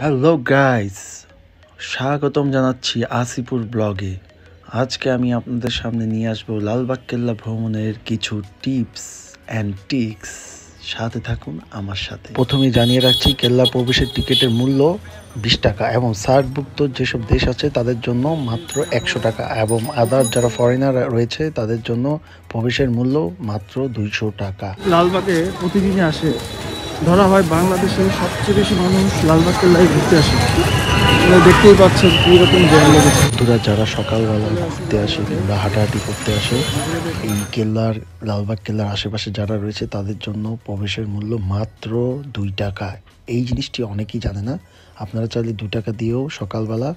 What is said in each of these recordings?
Hello guys, স্বাগতম জানাচ্ছি আসিপুর ব্লগে। আজকে আমি আপনাদের সামনে নিয়ে আসবো লালবাগ কেল্লা ভ্রমণের কিছু টিপস অ্যান্ড টিক্স। সাথে থাকুন আমার সাথে। প্রথমে জানিয়ে রাখছি, কেল্লা প্রবেশের টিকিটের মূল্য 20 টাকা এবং সার্কভুক্ত যেসব দেশ আছে তাদের জন্য মাত্র 100 টাকা এবং আদার যারা ফরেনার রয়েছে তাদের জন্য প্রবেশের মূল্য মাত্র 200 টাকা। লালবাগে প্রতিদিনই আসে, ধরা হয় বাংলাদেশের সবচেয়ে বেশি মানুষ লালবাগ কেল্লায় ঘুরতে আসে। দেখতেই পাচ্ছেন কীরকম জ্যাম লেগেছে। বন্ধুরা যারা সকালবেলা ঘুরতে আসে কিংবা হাঁটাহাঁটি করতে আসে, এই লালবাগ কেল্লার আশেপাশে যারা রয়েছে তাদের জন্য প্রবেশের মূল্য মাত্র 2 টাকা। এই জিনিসটি অনেকেই জানে না। আপনারা চাইলে 2 টাকা দিয়েও সকালবেলা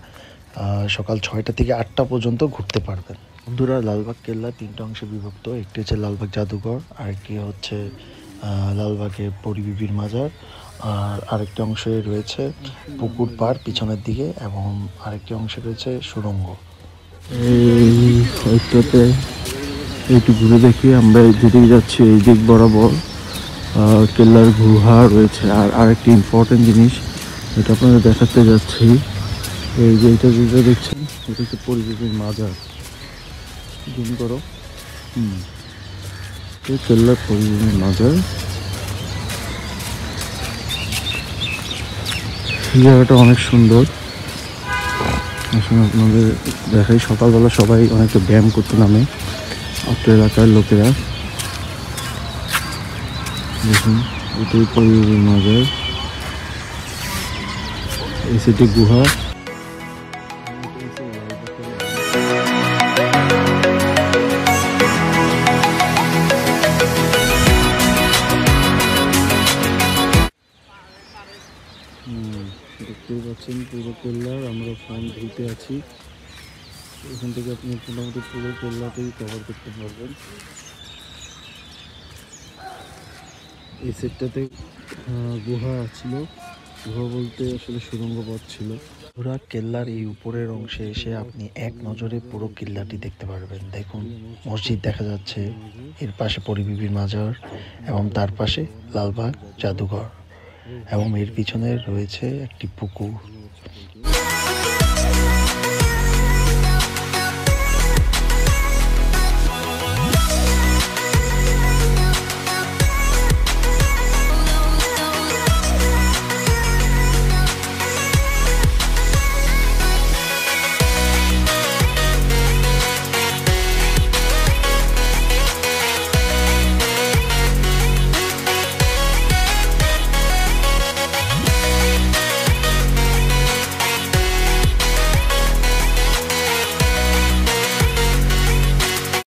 সকাল 6টা থেকে 8টা পর্যন্ত ঘুরতে পারবেন। বন্ধুরা, লালবাগ কেল্লা 3টা অংশে বিভক্ত। একটি হচ্ছে লালবাগ জাদুঘর, আরেকটি হচ্ছে লালবাগে পরিবিবির মাজার, আর আরেকটি অংশে রয়েছে পুকুর পাড় পিছনের দিকে এবং আরেকটি অংশে রয়েছে সুড়ঙ্গ। এইটাতে একটু ঘুরে দেখি, আমরা যেদিকে যাচ্ছি এই দিক বরাবর কেল্লার গুহা রয়েছে। আর আরেকটি ইম্পর্টেন্ট জিনিস এটা আপনাদের দেখাতে যাচ্ছি, এই যে এটা যেটা দেখছেন এটা হচ্ছে পরিবিবির মাজার। জুম করো। কেল্লার পরিবিবির মাজার। জায়গাটা অনেক সুন্দর। আসলে আপনাদের দেখাই, সকালবেলা সবাই অনেকটা ব্যায়াম করতে নামে অত্র এলাকার লোকেরা। দেখুন, এটাই পরিবেশের মাজার, এই সেটি গুহা। দেখতেই পাচ্ছেন পুরো কেল্লার আমরা ফোন ধুতে আছি। এখান থেকে আপনি মোটামুটি পুরো কেল্লাতেই কভার করতে পারবেন। এই সেটটাতে গুহা ছিল, গুহা বলতে আসলে সুড়ঙ্গ পথ ছিল। পুরা কেল্লার এই উপরের অংশে এসে আপনি এক নজরে পুরো কেল্লাটি দেখতে পারবেন। দেখুন, মসজিদ দেখা যাচ্ছে, এর পাশে পরিবিবির মাজার এবং তার পাশে লালবাগ জাদুঘর এবং এর পিছনে রয়েছে একটি পুকুর।